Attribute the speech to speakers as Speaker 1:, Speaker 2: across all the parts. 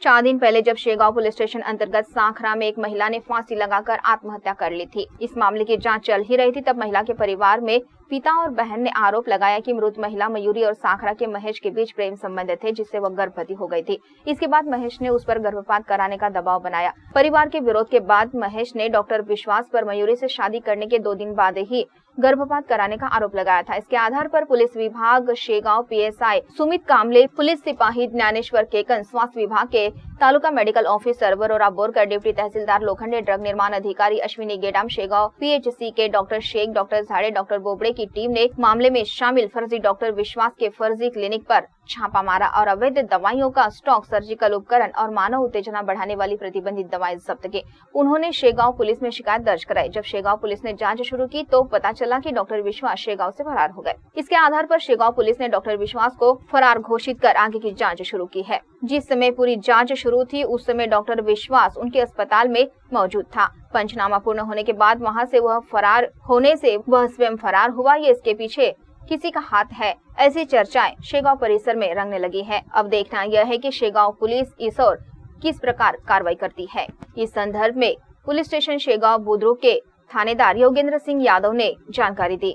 Speaker 1: 4 दिन पहले जब शेगांव पुलिस स्टेशन अंतर्गत सांखरा में एक महिला ने फांसी लगाकर आत्महत्या कर ली थी। इस मामले की जांच चल ही रही थी, तब महिला के परिवार में पिता और बहन ने आरोप लगाया कि मृत महिला मयूरी और सांखरा के महेश के बीच प्रेम संबंध थे, जिससे वह गर्भवती हो गई थी। इसके बाद महेश ने उस पर गर्भपात कराने का दबाव बनाया। परिवार के विरोध के बाद महेश ने डॉक्टर विश्वास पर मयूरी से शादी करने के 2 दिन बाद ही गर्भपात कराने का आरोप लगाया था। इसके आधार पर पुलिस विभाग शेगांव पीएसआई सुमित कामले, पुलिस सिपाही ज्ञानेश्वर केकन, स्वास्थ्य विभाग के taluka medical officer Warora Borkar, deputy tehsildar Lokhande, drug निर्माण अधिकारी अश्विनी गेडाम, शेगांव पीएचसी के doctor Shaikh, doctor Jhade, doctor Bobde की टीम ने मामले में शामिल फर्जी डॉक्टर विश्वास के फर्जी क्लिनिक पर छापा मारा और अवैध दवाइयों का स्टॉक, सर्जिकल उपकरण और मानव उत्तेजना बढ़ाने वाली प्रतिबंधित दवाएं जब्त की। उन्होंने शेगांव पुलिस में शिकायत दर्ज कराई। जब शेगांव पुलिस ने जांच शुरू की तो पता चला कि डॉक्टर विश्वास शेगांव से फरार हो गए। इसके आधार पर शेगांव पुलिस ने डॉक्टर विश्वास को फरार घोषित कर आगे की जांच शुरू की है। जिस समय पूरी जांच शुरू थी उस समय डॉक्टर विश्वास उनके अस्पताल में मौजूद था। पंचनामा पूर्ण होने के बाद वहां से वह फरार होने से वह स्वयं फरार हुआ, ये इसके पीछे किसी का हाथ है, ऐसी चर्चाएं शेगांव परिसर में रंगने लगी है। अब देखना यह है कि शेगांव पुलिस इस ओर किस प्रकार कार्रवाई करती है। इस संदर्भ में पुलिस स्टेशन शेगांव बुद्रुक के थानेदार योगेंद्र सिंह यादव ने जानकारी दी।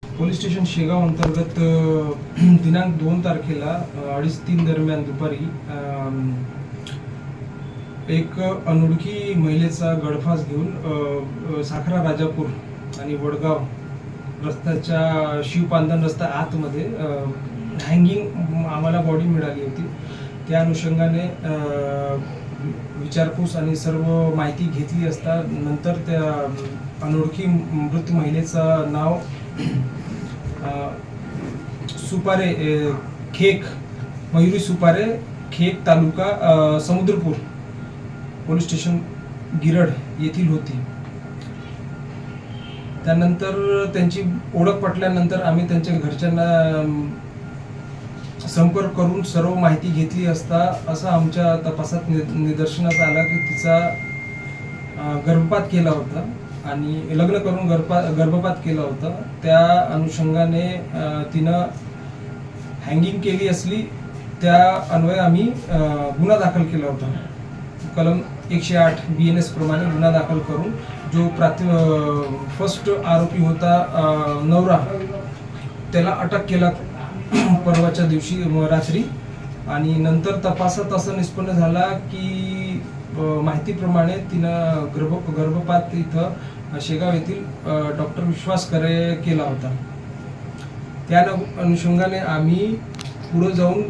Speaker 2: पोलीस स्टेशन शेगांव अंतर्गत दिनांक 2 तारखेला 2:30 दरम्यान दुपारी एक अनोळखी महिलेचा गळफास घेऊन साखरा राजापूर आणि वडगाव रस्त्याच्या शिवपांधन रस्ता आतमध्ये हँगिंग आम्हाला बॉडी मिळाली होती। त्या अनुषंगाने विचारपूस आणि सर्व माहिती घेतली असता नंतर त्या अनोळखी मृत महिलेचं नाव सुपारे खेक, मयुरी सुपारे खेक, तालुका समुद्रपूर, पोलीस स्टेशन गिरड येथील होती। त्यानंतर त्यांची ओळख पटल्यानंतर आम्ही त्यांच्या घरच्यांना संपर्क करून सर्व माहिती घेतली असता असं आमच्या तपासात निदर्शनास आला की तिचा गर्भपात केला होता आणि लग्न करून गर्भपात केला होता। त्या अनुषंगाने तिनं हँगिंग केली असली, त्या अन्वये आम्ही गुन्हा दाखल केला होता। कलम 108 BNS प्रमाणे गुन्हा दाखल करून जो फर्स्ट आरोपी होता नवरा, त्याला अटक केला परवाच्या दिवशी रात्री। आणि नंतर तपासात असं निष्पन्न झाला की माहितीप्रमाणे तिनं गर्भपात इथं शेगाव येथील डॉक्टर विश्वास करे केला होता। त्या अनुषंगाने आम्ही पुढे जाऊन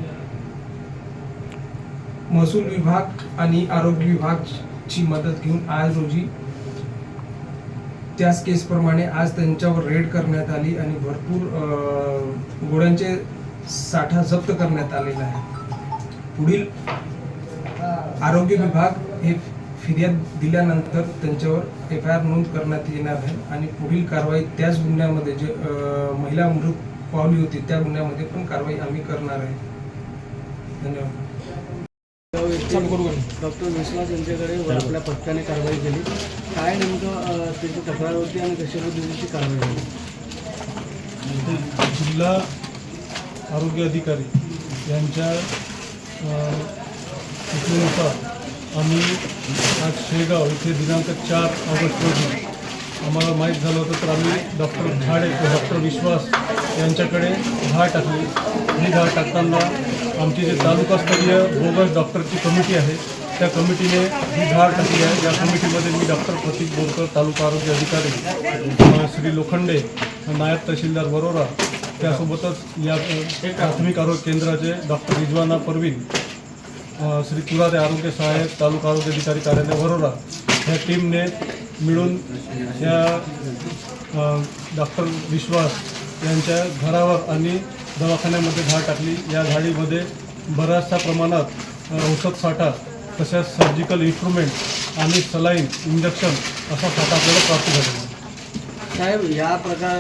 Speaker 2: महसूल विभाग आणि आरोग्य विभागाची मदत घेऊन आज रोजी त्याच केसप्रमाणे आज त्यांच्यावर रेड करण्यात आली आणि भरपूर गोळ्यांचे साठा जप्त करण्यात आलेला आहे। पुढील आरोग्य विभाग हे फिर्याद दिल्यानंतर त्यांच्यावर FIR नोंद करण्यात येणार आहे आणि पुढील कारवाई त्याच गुन्ह्यामध्ये जे महिला मृत पावली होती त्या गुन्ह्यामध्ये पण कारवाई आम्ही करणार आहे। धन्यवाद।
Speaker 3: डॉक्टर विश्वास यांच्याकडे आपल्या पथकाने कारवाई केली, काय नेमकं त्याची तक्रार होती आणि कशा पद्धतीची कारवाई झाली?
Speaker 4: जिल्हा आरोग्य अधिकारी यांच्या सूचनेनुसार आम्ही आज शेगाव इथे दिनांक 4 ऑगस्ट रोजी आम्हाला माहीत झालं होतं, तर आम्ही डॉक्टर झाडे व डॉक्टर विश्वास यांच्याकडे धाड टाकली। ही धाड टाकताना आमची जे तालुकास्तरीय बोगस डॉक्टरची कमिटी आहे त्या कमिटीने ही धाड टाकली आहे। या कमिटीमध्ये मी डॉक्टर प्रतीक बोरकर, तालुका आरोग्य अधिकारी श्री लोखंडे, नायब तहसीलदार वरोरा, त्यासोबतच या प्राथमिक आरोग्य केंद्राचे डॉक्टर रिजवाना परवीन, श्री तुरादे आरोग्य सहाय्यक, तालुका आरोग्य अधिकारी कार्यालय वरोरा, ह्या टीमने मिळून या डॉक्टर विश्वास यांच्या घरावर आणि दवाखान्यामध्ये धाड टाकली। या धाडीमध्ये बऱ्याचशा प्रमाणात औषध साठा, तसेच सर्जिकल इन्स्ट्रुमेंट आणि सलाईन, इंजेक्शन असा साठा आपल्याला प्राप्त झालेला आहे।
Speaker 3: साहेब,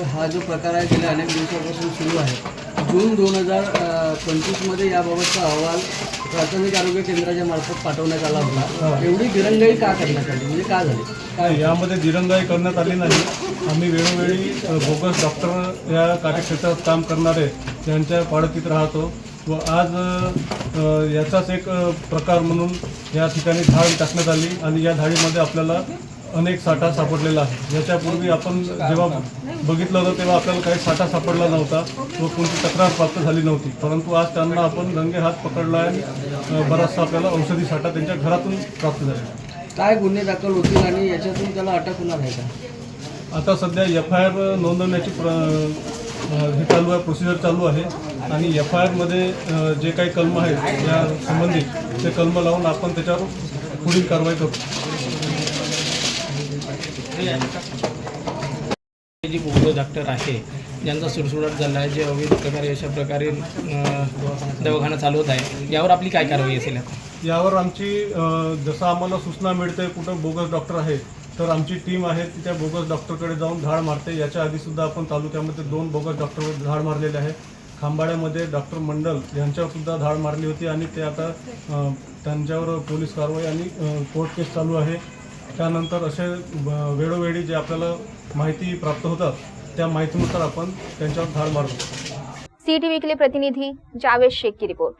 Speaker 3: हा जो प्रकार आहे गेल्या अनेक दिवसापासून सुरू आहे। जून 2025 याबाबतचा अहवाल प्राथमिक आरोग्य केंद्राच्या मार्फत पाठवण्यात आला होता। एवढी दिरंगाई का करण्यात आली, म्हणजे का झाली?
Speaker 4: काय यामध्ये दिरंगाई करण्यात आली नाही। आम्ही वेळोवेळी बोगस डॉक्टर या कार्यक्षेत्रात काम करणारे यांच्या पाडतीत राहतो व आज याचाच एक प्रकार म्हणून या ठिकाणी धाड टाकण्यात आली आणि या धाडीमध्ये आपल्याला अनेक साठा सापडलेला आहे. याच्यापूर्वी आपण जेव्हा बघितलं होतं तेव्हा आपल्याला काही साठा सापडला नव्हता व कोणती तक्रार प्राप्त झाली नव्हती, परंतु आज त्यांना आपण रंगे हात पकडला आणि बराचसा आपल्याला औषधी साठा त्यांच्या घरातून प्राप्त झाला.
Speaker 3: काय गुन्हे दाखल होतील आणि याच्यातून त्याला अटक होणार आहे का?
Speaker 4: आता सध्या FIR नोंदवण्याची हे चालू आहे, प्रोसिजर चालू आहे आणि FIRमध्ये जे काही कलम आहेत या संबंधित ते कलम लावून आपण त्याच्यावर पुढील कारवाई करू.
Speaker 5: जी बोगस डॉक्टर आहे ज्यांचा सुरसुराट झाला आहे, जे अवैध प्रकारे अशा प्रकारे दवाखाना चालवत आहे, यावर आपली काय कारवाई असेल?
Speaker 4: यावर आमची जसं आम्हाला सूचना मिळते कुठं बोगस डॉक्टर आहे तर आमची टीम आहे ती त्या बोगस डॉक्टरकडे जाऊन धाड मारते. याच्या आधीसुद्धा आपण तालुक्यामध्ये 2 बोगस डॉक्टरवर धाड मारलेले आहे. खांबाड्यामध्ये डॉक्टर मंडल यांच्यावरसुद्धा धाड मारली होती आणि ते आता त्यांच्यावर पोलीस कारवाई आणि कोर्ट केस चालू आहे. त्यानंतर असे वेळोवेळी जे आपल्याला माहिती प्राप्त होतात त्या माहितीनुसार आपण त्यांच्यावर धाड मारतो.
Speaker 1: CTV के लिए प्रतिनिधि जावेद शेख की रिपोर्ट।